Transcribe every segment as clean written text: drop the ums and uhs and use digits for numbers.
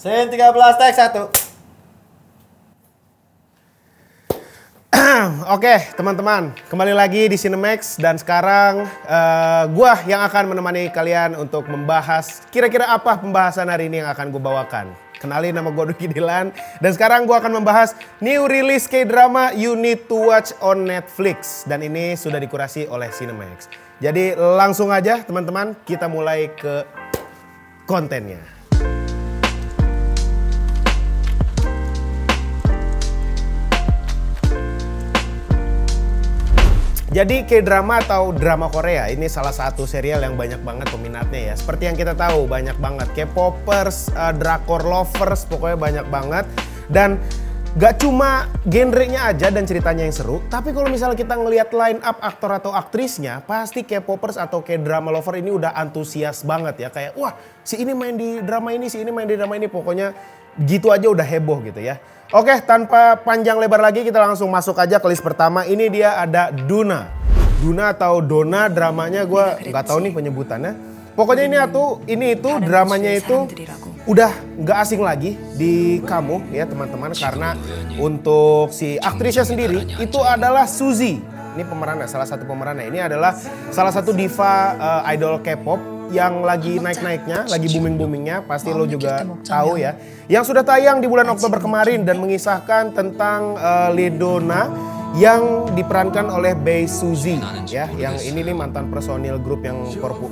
Scene 13 take 1. Oke teman-teman, kembali lagi di Cinemax dan sekarang gua yang akan menemani kalian untuk membahas kira-kira apa pembahasan hari ini yang akan gue bawakan. Kenalin, nama gue Duki Dilan dan sekarang gua akan membahas new release K-drama You Need to Watch on Netflix dan ini sudah dikurasi oleh Cinemax. Jadi langsung aja teman-teman, kita mulai ke kontennya. Jadi K-drama atau drama Korea ini salah satu serial yang banyak banget peminatnya ya. Seperti yang kita tahu banyak banget K-popers, drakor lovers, pokoknya banyak banget. Dan gak cuma genrenya aja dan ceritanya yang seru, tapi kalau misalnya kita ngelihat line up aktor atau aktrisnya, pasti K-popers atau K-drama lover ini udah antusias banget ya. Kayak wah si ini main di drama ini, si ini main di drama ini, pokoknya gitu aja udah heboh gitu ya. Oke, tanpa panjang lebar lagi kita langsung masuk aja ke list pertama. Ini dia ada Duna. Duna atau Dona dramanya gue nggak tahu nih penyebutannya. Pokoknya ini itu dramanya itu udah nggak asing lagi di kamu ya teman-teman, karena untuk si aktrisnya sendiri itu adalah Suzy. Ini pemerannya, salah satu pemerannya. Ini adalah salah satu diva idol K-pop yang lagi naik-naiknya, lagi booming-boomingnya, pasti lo juga tahu ya. Yang sudah tayang di bulan Oktober kemarin dan mengisahkan tentang Ledona yang diperankan oleh Bae Suzy ya. Yang ini nih mantan personil grup yang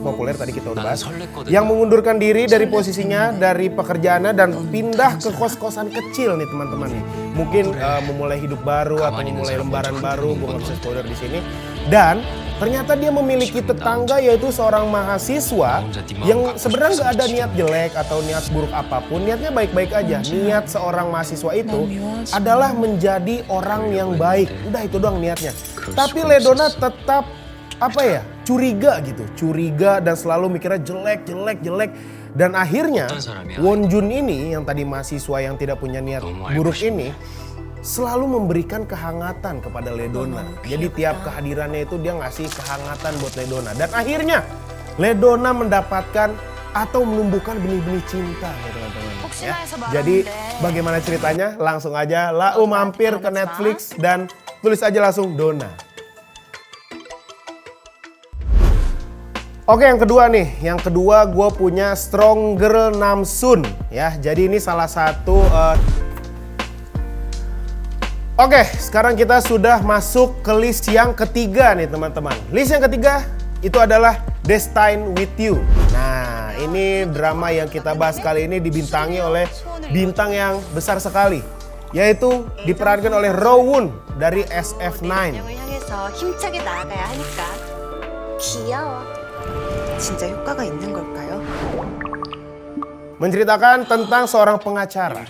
populer tadi kita udah bahas. Yang mengundurkan diri dari posisinya, dari pekerjaannya dan pindah ke kos-kosan kecil nih teman-teman nih. Mungkin memulai hidup baru atau memulai lembaran baru, gue nggak bisa spoiler di sini. Dan ternyata dia memiliki tetangga yaitu seorang mahasiswa yang sebenarnya nggak ada niat jelek atau niat buruk apapun. Niatnya baik-baik aja. Niat seorang mahasiswa itu adalah menjadi orang yang baik. Udah itu doang niatnya. Tapi Ledona tetap curiga gitu. Curiga dan selalu mikirnya jelek. Dan akhirnya Wonjun ini yang tadi mahasiswa yang tidak punya niat buruk ini selalu memberikan kehangatan kepada Ledona. Jadi tiap kehadirannya itu dia ngasih kehangatan buat Ledona. Dan akhirnya Ledona mendapatkan atau menumbuhkan benih-benih cinta ya teman-teman. Ya. Jadi bagaimana ceritanya? Langsung aja Lau mampir ke Netflix dan tulis aja langsung Dona. Oke, yang kedua nih. Yang kedua gue punya Strong Girl Namsoon ya. Jadi ini salah satu Oke, sekarang kita sudah masuk ke list yang ketiga nih teman-teman. List yang ketiga itu adalah Destined with You. Nah, ini drama yang kita bahas kali ini dibintangi oleh bintang yang besar sekali, yaitu diperankan oleh Rowoon dari SF9. 힘차게 나아가야 하니까. 귀여워. 진짜 효과가 있는 걸까요? Menceritakan tentang seorang pengacara.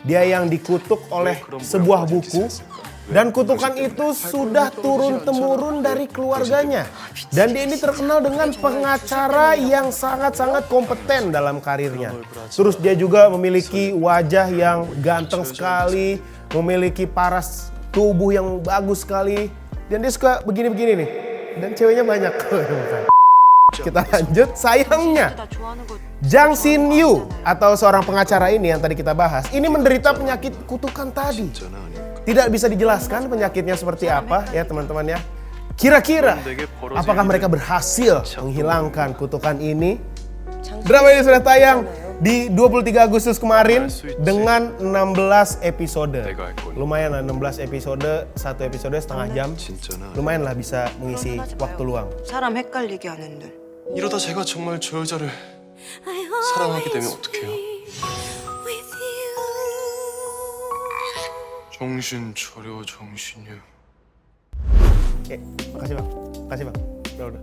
Dia yang dikutuk oleh sebuah buku dan kutukan itu sudah turun-temurun dari keluarganya. Dan dia ini terkenal dengan pengacara yang sangat-sangat kompeten dalam karirnya. Terus dia juga memiliki wajah yang ganteng sekali, memiliki paras tubuh yang bagus sekali. Dan dia suka begini-begini nih. Dan ceweknya banyak. Kita lanjut, sayangnya Jang Shin Yu atau seorang pengacara ini yang tadi kita bahas, ini menderita penyakit kutukan tadi. Tidak bisa dijelaskan penyakitnya seperti apa ya teman-teman ya. Kira-kira apakah mereka berhasil menghilangkan kutukan ini? Drama ini sudah tayang di 23 Agustus kemarin dengan 16 episode. Lumayan lah 16 episode, satu episode setengah jam. Lumayan lah bisa mengisi waktu luang. 사람 헷갈리게 하는 눈. 이러다 제가 정말 저 여자를 사랑하게 되면 어떡해요? 정신 차려 정신이야. Oke, makasih bang, makasih bang. Udah.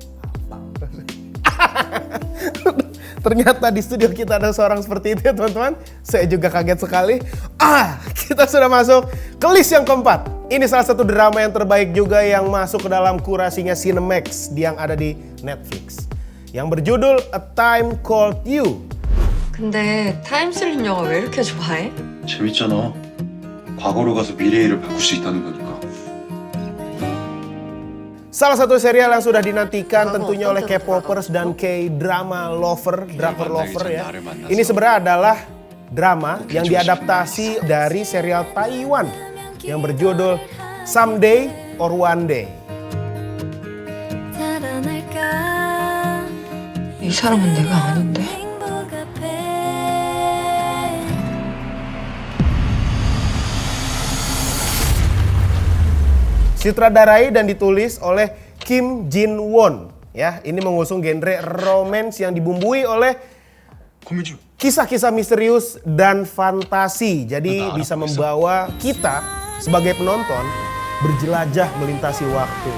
Ternyata di studio kita ada seorang seperti itu ya teman-teman. Saya juga kaget sekali. Kita sudah masuk ke list yang keempat. Ini salah satu drama yang terbaik juga yang masuk ke dalam kurasinya Cinemax yang ada di Netflix. Yang berjudul A Time Called You. 근데 타임슬립 영화 왜 이렇게 좋아해? 재밌잖아. 과거로 가서 미래를 바꿀 수 있다는 거니까. Salah satu serial yang sudah dinantikan tentunya oleh K-popers dan K-drama lover, drakor lover ya. Ini sebenarnya adalah drama yang diadaptasi dari serial Taiwan yang berjudul Someday or One Day. 이 사람은 내가 아는데. Sutradarai dan ditulis oleh Kim Jin Won. Ya, ini mengusung genre romance yang dibumbui oleh 고민주. kisah-kisah misterius dan fantasi. Jadi bisa membawa kita sebagai penonton berjelajah melintasi waktu.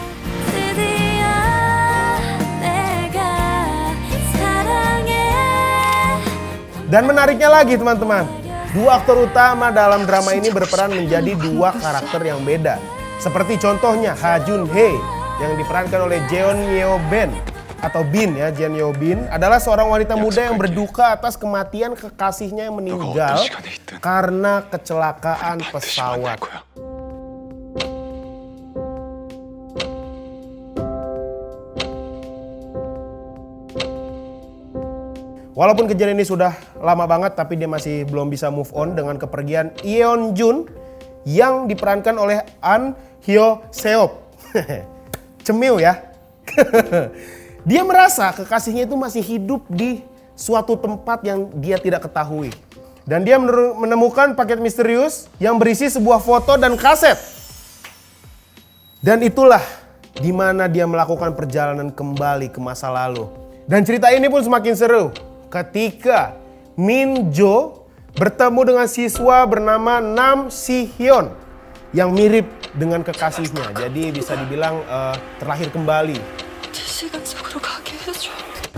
Dan menariknya lagi teman-teman, dua aktor utama dalam drama ini berperan menjadi dua karakter yang beda. Seperti contohnya Ha Jun Hye yang diperankan oleh Jeon Yeo Bin atau Bin ya, Jeon Yeo Bin adalah seorang wanita muda yang berduka atas kematian kekasihnya yang meninggal karena kecelakaan pesawat. Walaupun kejadian ini sudah lama banget, tapi dia masih belum bisa move on dengan kepergian Yeon Jun yang diperankan oleh An Hyo Seop. Cemil ya. Dia merasa kekasihnya itu masih hidup di suatu tempat yang dia tidak ketahui. Dan dia menemukan paket misterius yang berisi sebuah foto dan kaset. Dan itulah di mana dia melakukan perjalanan kembali ke masa lalu. Dan cerita ini pun semakin seru ketika Min Jo bertemu dengan siswa bernama Nam Si Hyun yang mirip dengan kekasihnya. Jadi bisa dibilang terlahir kembali.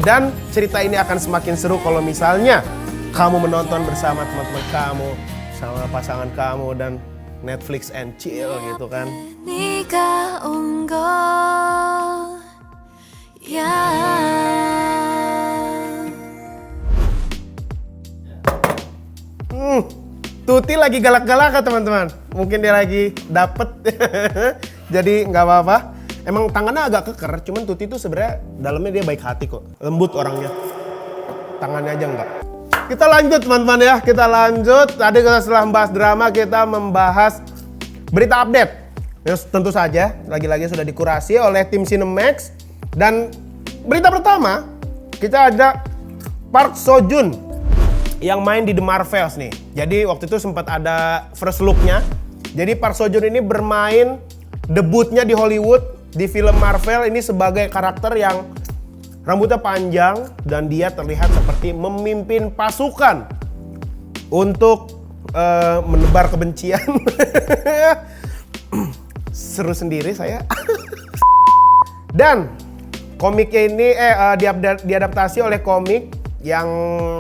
Dan cerita ini akan semakin seru kalau misalnya kamu menonton bersama teman-teman kamu, sama pasangan kamu dan Netflix and chill gitu kan. Tuti lagi galak-galak teman-teman. Mungkin dia lagi dapet. Jadi nggak apa-apa. Emang tangannya agak keker, cuman Tuti itu sebenarnya dalamnya dia baik hati kok. Lembut orangnya. Tangannya aja enggak. Kita lanjut teman-teman ya. Kita lanjut. Tadi setelah membahas drama, kita membahas berita update. Yang tentu saja lagi-lagi sudah dikurasi oleh tim Cinemax. Dan berita pertama, kita ada Park Seo Joon yang main di The Marvels nih. Jadi waktu itu sempat ada first look-nya. Jadi Park Seo Joon ini bermain debutnya di Hollywood di film Marvel ini sebagai karakter yang rambutnya panjang dan dia terlihat seperti memimpin pasukan untuk menebar kebencian. Seru sendiri saya. Dan komiknya ini diadaptasi oleh komik yang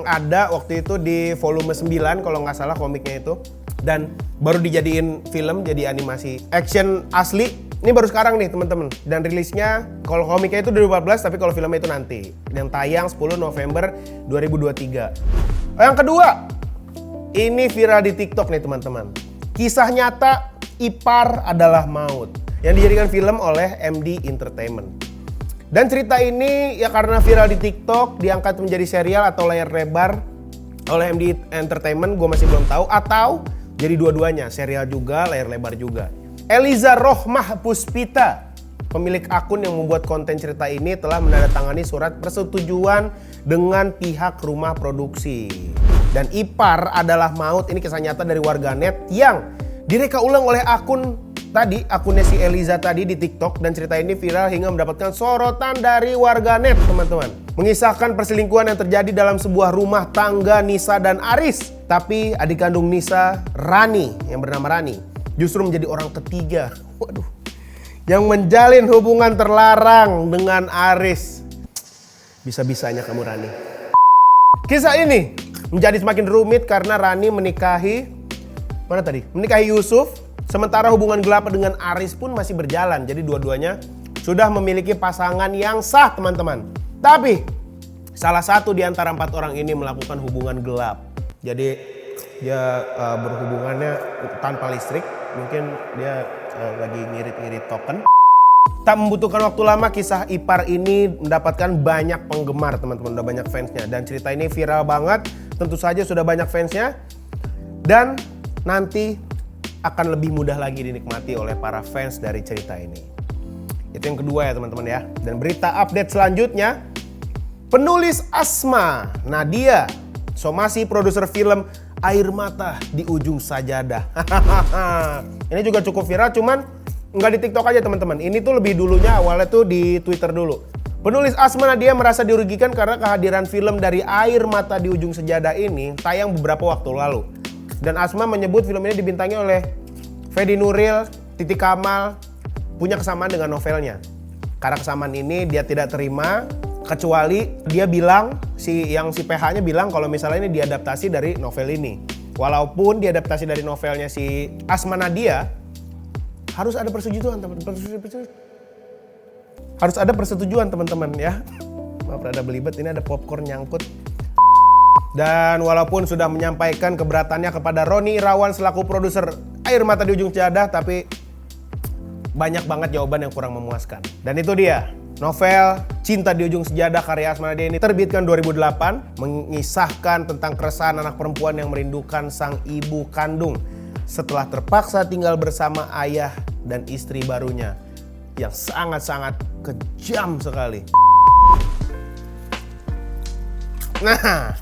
ada waktu itu di volume 9 kalau nggak salah komiknya itu. Dan baru dijadiin film, jadi animasi action asli. Ini baru sekarang nih teman-teman. Dan rilisnya kalau komiknya itu 2014, tapi kalau filmnya itu nanti. Yang tayang 10 November 2023. Yang kedua, ini viral di TikTok nih teman-teman. Kisah nyata Ipar Adalah Maut yang dijadikan film oleh MD Entertainment. Dan cerita ini ya karena viral di TikTok diangkat menjadi serial atau layar lebar oleh MD Entertainment, gue masih belum tahu, atau jadi dua-duanya, serial juga, layar lebar juga. Eliza Rohmah Puspita, pemilik akun yang membuat konten cerita ini, telah menandatangani surat persetujuan dengan pihak rumah produksi. Dan Ipar Adalah Maut ini kisah nyata dari warganet yang direka ulang oleh akunnya si Eliza tadi di TikTok, dan cerita ini viral hingga mendapatkan sorotan dari warganet teman-teman. Mengisahkan perselingkuhan yang terjadi dalam sebuah rumah tangga Nisa dan Aris. Tapi adik kandung Nisa, Rani, yang bernama Rani, justru menjadi orang ketiga. Waduh. Yang menjalin hubungan terlarang dengan Aris. Bisa-bisanya kamu Rani. Kisah ini menjadi semakin rumit karena Rani menikahi Yusuf. Sementara hubungan gelap dengan Aris pun masih berjalan. Jadi dua-duanya sudah memiliki pasangan yang sah teman-teman. Tapi salah satu di antara 4 orang ini melakukan hubungan gelap. Jadi dia berhubungannya tanpa listrik. Mungkin dia lagi ngirit-ngirit token. Tak membutuhkan waktu lama, kisah Ipar ini mendapatkan banyak penggemar teman-teman. Udah banyak fansnya. Dan cerita ini viral banget tentu saja sudah banyak fansnya. Dan nanti akan lebih mudah lagi dinikmati oleh para fans dari cerita ini. Itu yang kedua ya teman-teman ya. Dan berita update selanjutnya, penulis Asma Nadia Somasi, produser film Air Mata di Ujung Sajadah. Ini juga cukup viral, cuman nggak di TikTok aja teman-teman. Ini tuh lebih dulunya, awalnya tuh di Twitter dulu. Penulis Asma Nadia merasa dirugikan karena kehadiran film dari Air Mata di Ujung Sajadah ini tayang beberapa waktu lalu. Dan Asma menyebut film ini dibintangi oleh Fedi Nuril, Titi Kamal, punya kesamaan dengan novelnya. Karena kesamaan ini dia tidak terima, kecuali dia bilang, si PH-nya bilang kalau misalnya ini diadaptasi dari novel ini. Walaupun diadaptasi dari novelnya si Asma Nadia, harus ada persetujuan teman-teman. Harus ada persetujuan teman-teman ya. Maaf ada belibet, ini ada popcorn nyangkut. Dan walaupun sudah menyampaikan keberatannya kepada Roni Irawan selaku produser Air Mata di Ujung Sajadah, tapi banyak banget jawaban yang kurang memuaskan. Dan itu dia, novel Cinta di Ujung Sajadah karya Asma Nadia ini terbitkan 2008, mengisahkan tentang keresahan anak perempuan yang merindukan sang ibu kandung setelah terpaksa tinggal bersama ayah dan istri barunya yang sangat-sangat kejam sekali. Nah,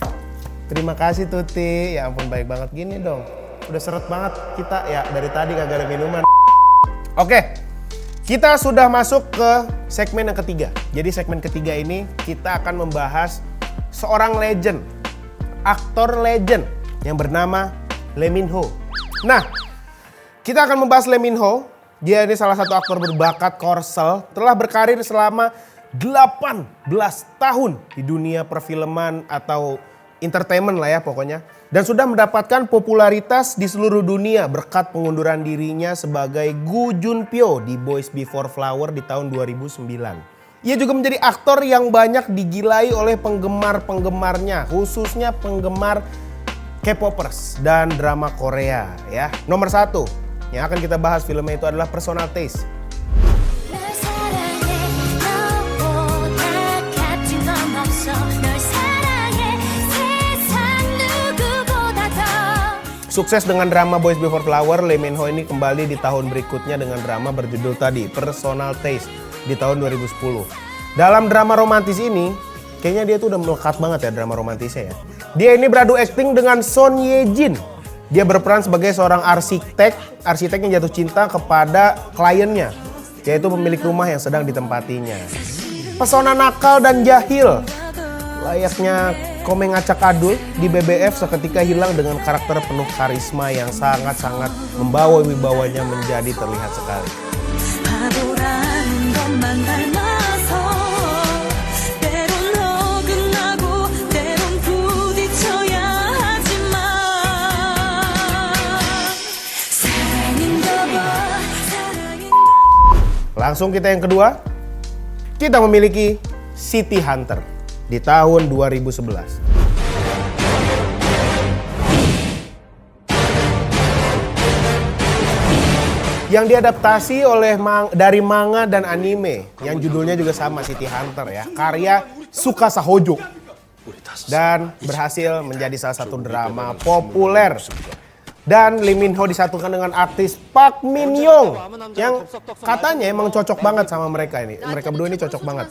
terima kasih Tuti. Ya ampun baik banget gini dong. Udah seret banget kita ya dari tadi kagak ada minuman. Oke, kita sudah masuk ke segmen yang ketiga. Jadi segmen ketiga ini kita akan membahas seorang legend, aktor legend yang bernama Lee Min Ho. Nah, kita akan membahas Lee Min Ho. Dia ini salah satu aktor berbakat Korsel, telah berkarir selama 18 tahun di dunia perfilman atau entertainment lah ya pokoknya. Dan sudah mendapatkan popularitas di seluruh dunia berkat pengunduran dirinya sebagai Gu Junpyo di Boys Before Flower di tahun 2009. Ia juga menjadi aktor yang banyak digilai oleh penggemar-penggemarnya, khususnya penggemar K-popers dan drama Korea ya. Nomor 1 yang akan kita bahas filmnya itu adalah Personal Taste. Sukses dengan drama Boys Before Flower, Lee Min Ho ini kembali di tahun berikutnya dengan drama berjudul tadi, Personal Taste di tahun 2010. Dalam drama romantis ini, kayaknya dia tuh udah melekat banget ya drama romantisnya ya. Dia ini beradu akting dengan Son Ye Jin. Dia berperan sebagai seorang arsitek yang jatuh cinta kepada kliennya, yaitu pemilik rumah yang sedang ditempatinya. Pesona nakal dan jahil, layaknya Komeng Acak Adul di BBF seketika hilang dengan karakter penuh karisma yang sangat-sangat membawa wibawanya menjadi terlihat sekali. Langsung kita yang kedua, kita memiliki City Hunter di tahun 2011. Yang diadaptasi oleh dari manga dan anime yang judulnya juga sama, City Hunter ya, karya Tsukasa Hojo. Dan berhasil menjadi salah satu drama populer. Dan Lee Min Ho disatukan dengan artis Park Min Young yang katanya emang cocok banget sama mereka ini. Mereka berdua ini cocok banget.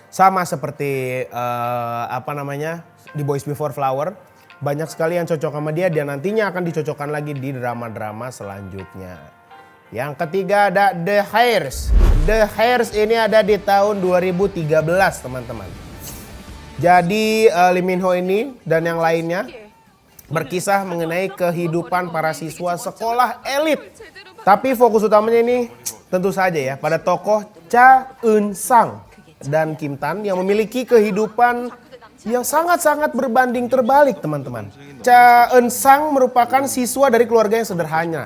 Sama seperti di Boys Before Flower, banyak sekali yang cocok sama dia dan nantinya akan dicocokkan lagi di drama-drama selanjutnya. Yang ketiga ada The Heirs. The Heirs ini ada di tahun 2013 teman-teman. Jadi Lee Min Ho ini dan yang lainnya berkisah mengenai kehidupan para siswa sekolah elit. Tapi fokus utamanya ini tentu saja ya pada tokoh Cha Eun-sang dan Kim Tan yang memiliki kehidupan yang sangat-sangat berbanding terbalik teman-teman. Cha Eun-sang merupakan siswa dari keluarga yang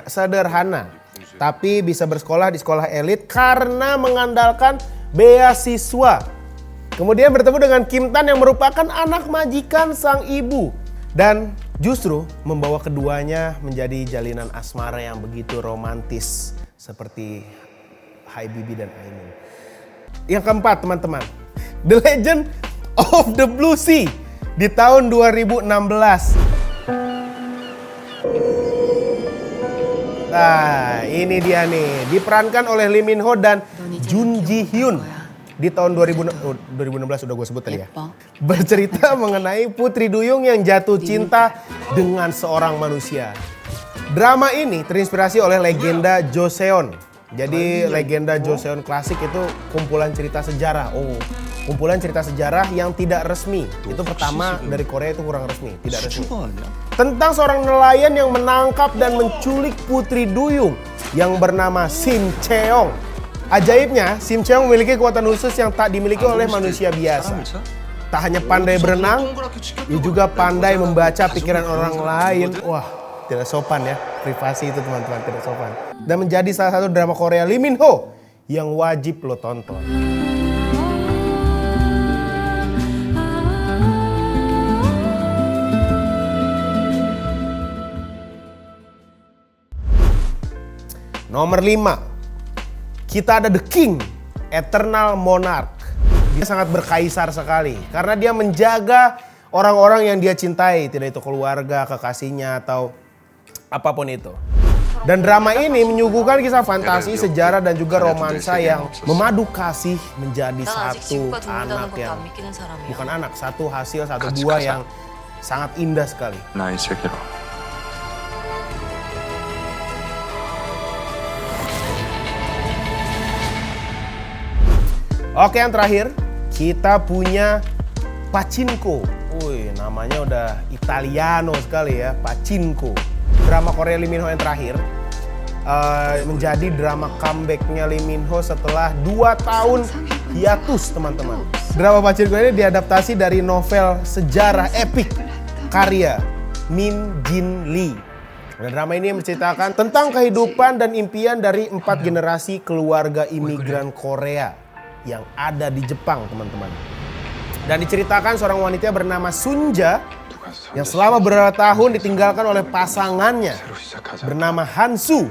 sederhana, tapi bisa bersekolah di sekolah elit karena mengandalkan beasiswa. Kemudian bertemu dengan Kim Tan yang merupakan anak majikan sang ibu dan justru membawa keduanya menjadi jalinan asmara yang begitu romantis seperti Hai Bibi dan Ainun. Yang keempat teman-teman, The Legend of the Blue Sea di tahun 2016. Nah, ini dia nih, diperankan oleh Lee Min Ho dan Jun Ji Hyun di tahun 2016 udah gue sebut tadi ya. Bercerita mengenai putri duyung yang jatuh cinta dengan seorang manusia. Drama ini terinspirasi oleh legenda Joseon. Jadi legenda Joseon klasik itu kumpulan cerita sejarah. Kumpulan cerita sejarah yang tidak resmi. Itu pertama dari Korea itu kurang resmi, tidak resmi. Tentang seorang nelayan yang menangkap dan menculik putri duyung yang bernama Sim Cheong. Ajaibnya, Sim Cheong memiliki kekuatan khusus yang tak dimiliki oleh manusia biasa. Tak hanya pandai berenang, dia juga pandai membaca pikiran orang lain. Wah, tidak sopan ya, privasi itu teman-teman, tidak sopan. Dan menjadi salah satu drama Korea Lee Min Ho yang wajib lo tonton. Nomor 5, kita ada The King, Eternal Monarch. Dia sangat berkaisar sekali karena dia menjaga orang-orang yang dia cintai, tidak itu keluarga, kekasihnya atau apapun itu. Dan drama ini menyuguhkan kisah fantasi, sejarah dan juga romansa yang memadu kasih menjadi satu anak yang bukan anak, satu hasil, satu buah yang sangat indah sekali. 나의 세계로. Oke, yang terakhir kita punya Pachinko. Wih, namanya udah Italiano sekali ya, Pachinko. Drama Korea Lee Min Ho yang terakhir menjadi drama comebacknya Lee Min Ho setelah 2 tahun hiatus, teman-teman. Drama Pachinko ini diadaptasi dari novel sejarah epik karya Min Jin Lee. Dan drama ini menceritakan tentang kehidupan dan impian dari 4 generasi keluarga imigran Korea yang ada di Jepang, teman-teman. Dan diceritakan seorang wanita bernama Sunja yang selama beberapa tahun ditinggalkan oleh pasangannya bernama Hansu.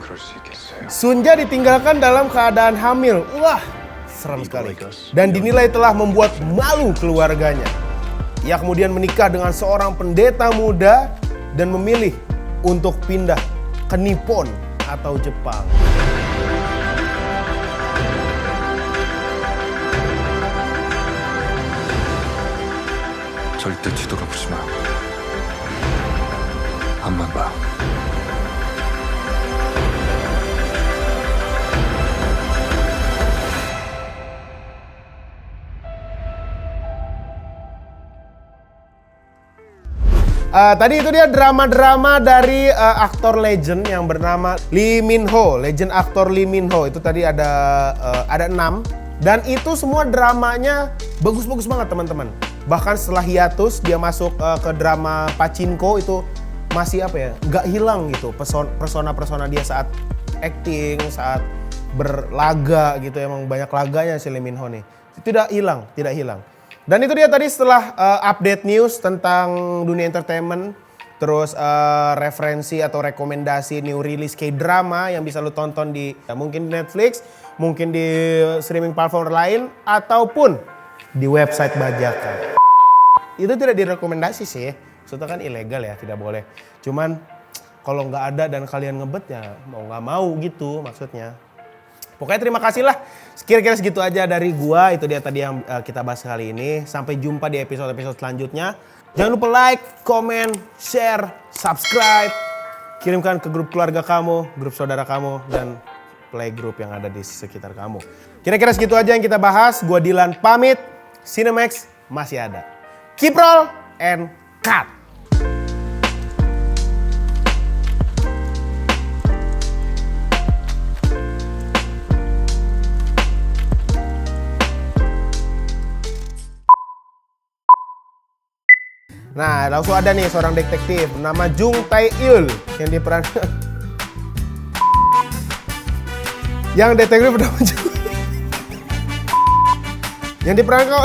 Sunja ditinggalkan dalam keadaan hamil. Wah, serem sekali. Dan dinilai telah membuat malu keluarganya. Ia kemudian menikah dengan seorang pendeta muda dan memilih untuk pindah ke Nippon atau Jepang. 절대 뒤돌아보지 마. 앞만 봐. Tadi itu dia drama-drama dari aktor legend yang bernama Lee Min Ho, legend aktor Lee Min Ho. Itu tadi ada 6 dan itu semua dramanya bagus-bagus banget, teman-teman. Bahkan setelah hiatus dia masuk ke drama Pachinko itu masih apa ya, nggak hilang gitu persona dia saat acting, saat berlaga gitu. Emang banyak laganya si Lee Min Ho nih, tidak hilang. Dan itu dia tadi setelah update news tentang dunia entertainment, terus referensi atau rekomendasi new release K-drama yang bisa lu tonton di mungkin di Netflix, mungkin di streaming platform lain ataupun di website bajakan. Itu tidak direkomendasi sih, maksudnya kan ilegal ya, tidak boleh. Cuman kalau nggak ada dan kalian ngebet ya mau nggak mau gitu maksudnya. Pokoknya terima kasih lah. Kira-kira segitu aja dari gua. Itu dia tadi yang kita bahas kali ini. Sampai jumpa di episode-episode selanjutnya. Jangan lupa like, comment, share, subscribe. Kirimkan ke grup keluarga kamu, grup saudara kamu, dan playgroup yang ada di sekitar kamu. Kira-kira segitu aja yang kita bahas. Gua Dilan pamit. Cinemax masih ada. Keep roll and cut. Nah, langsung ada nih seorang detektif bernama Jung Tae-il yang diperankan. Yang detektif bernama Jung. Yang diperankan